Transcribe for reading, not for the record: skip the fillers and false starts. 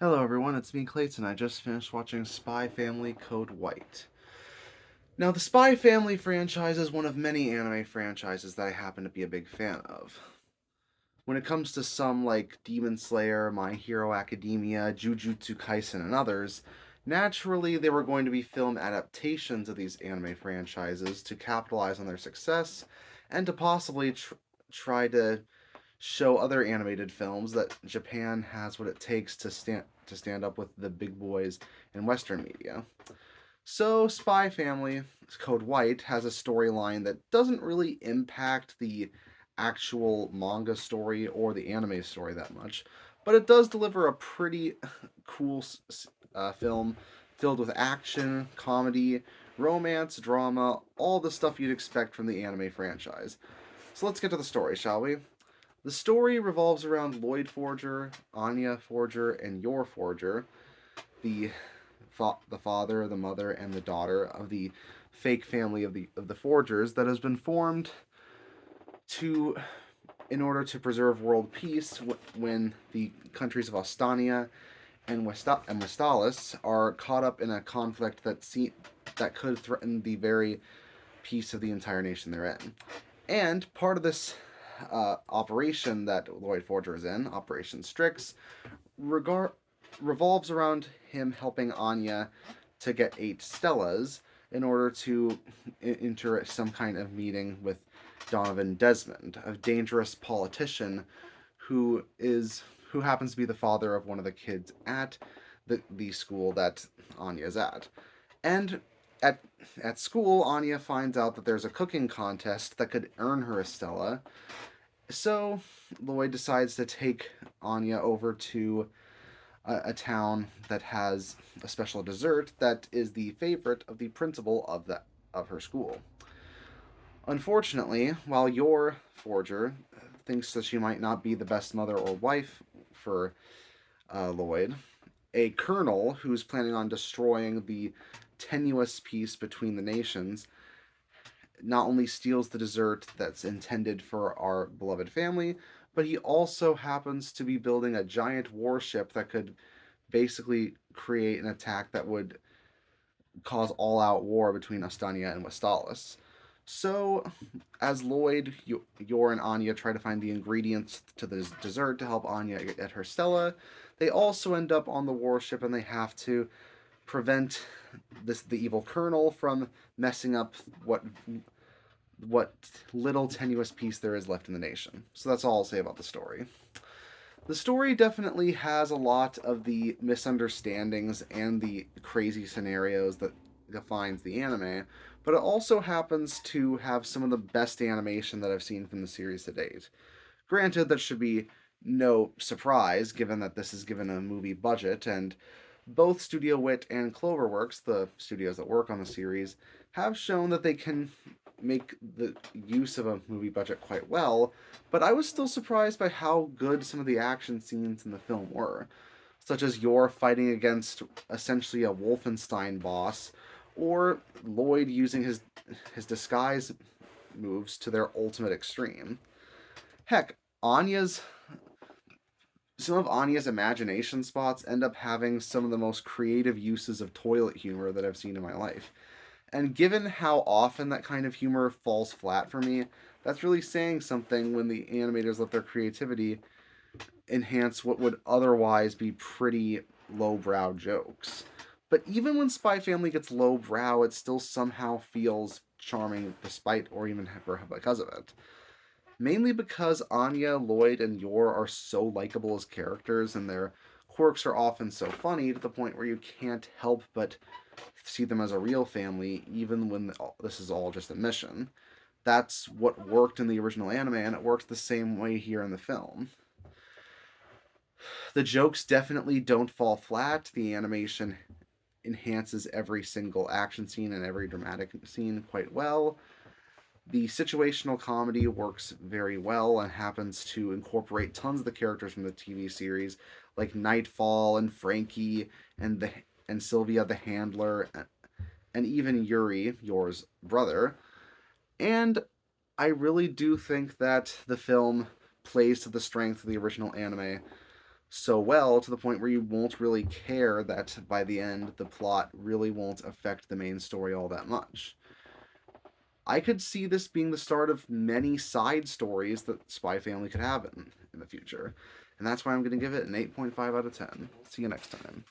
Hello everyone, it's me Clayton. I just finished watching Spy Family Code White. Now, the Spy Family franchise is one of many anime franchises that I happen to be a big fan of. When it comes to some like Demon Slayer, My Hero Academia, Jujutsu Kaisen, and others, naturally they were going to be film adaptations of these anime franchises to capitalize on their success and to possibly try to show other animated films that Japan has what it takes to stand up with the big boys in Western media. So, Spy Family Code White has a storyline that doesn't really impact the actual manga story or the anime story that much, but it does deliver a pretty cool film filled with action, comedy, romance, drama, all the stuff you'd expect from the anime franchise. So let's get to the story, shall we? The story revolves around Loid Forger, Anya Forger, and Yor Forger, the the father, the mother, and the daughter of the fake family of the Forgers that has been formed to in order to preserve world peace when the countries of Ostania and Westalis are caught up in a conflict that could threaten the very peace of the entire nation they're in. And part of this operation that Lloyd Forger is in, Operation Strix, regar- revolves around him helping Anya to get 8 Stellas in order to enter some kind of meeting with Donovan Desmond, a dangerous politician who is who happens to be the father of one of the kids at the school that Anya's at. And at at school, Anya finds out that there's a cooking contest that could earn her a Stella. So Lloyd decides to take Anya over to a town that has a special dessert that is the favorite of the principal of her school. Unfortunately, while your forger thinks that she might not be the best mother or wife for Lloyd, a colonel who's planning on destroying the tenuous peace between the nations not only steals the dessert that's intended for our beloved family, but he also happens to be building a giant warship that could basically create an attack that would cause all out war between Astania and Westalis. So, as Loid, Yor, and Anya try to find the ingredients to the dessert to help Anya get her Stella, they also end up on the warship and they have to prevent the evil colonel from messing up what little tenuous piece there is left in the nation. So that's all I'll say about the story. The story definitely has a lot of the misunderstandings and the crazy scenarios that defines the anime, but it also happens to have some of the best animation that I've seen from the series to date. Granted, that should be no surprise given that this is given a movie budget, and both Studio Wit and Cloverworks, the studios that work on the series, have shown that they can make the use of a movie budget quite well, but I was still surprised by how good some of the action scenes in the film were, such as Yor fighting against essentially a Wolfenstein boss, or Lloyd using his disguise moves to their ultimate extreme. Heck, Anya's some of Anya's imagination spots end up having some of the most creative uses of toilet humor that I've seen in my life. And given how often that kind of humor falls flat for me, that's really saying something when the animators let their creativity enhance what would otherwise be pretty lowbrow jokes. But even when Spy Family gets lowbrow, it still somehow feels charming despite or even because of it. Mainly because Anya, Lloyd, and Yor are so likable as characters, and their quirks are often so funny to the point where you can't help but see them as a real family, even when this is all just a mission. That's what worked in the original anime, and it works the same way here in the film. The jokes definitely don't fall flat. The animation enhances every single action scene and every dramatic scene quite well. The situational comedy works very well and happens to incorporate tons of the characters from the TV series, like Nightfall and Frankie and Sylvia the Handler, and even Yuri, Yor's brother. And I really do think that the film plays to the strength of the original anime so well to the point where you won't really care that by the end the plot really won't affect the main story all that much. I could see this being the start of many side stories that Spy Family could have in the future. And that's why I'm going to give it an 8.5 out of 10. See you next time.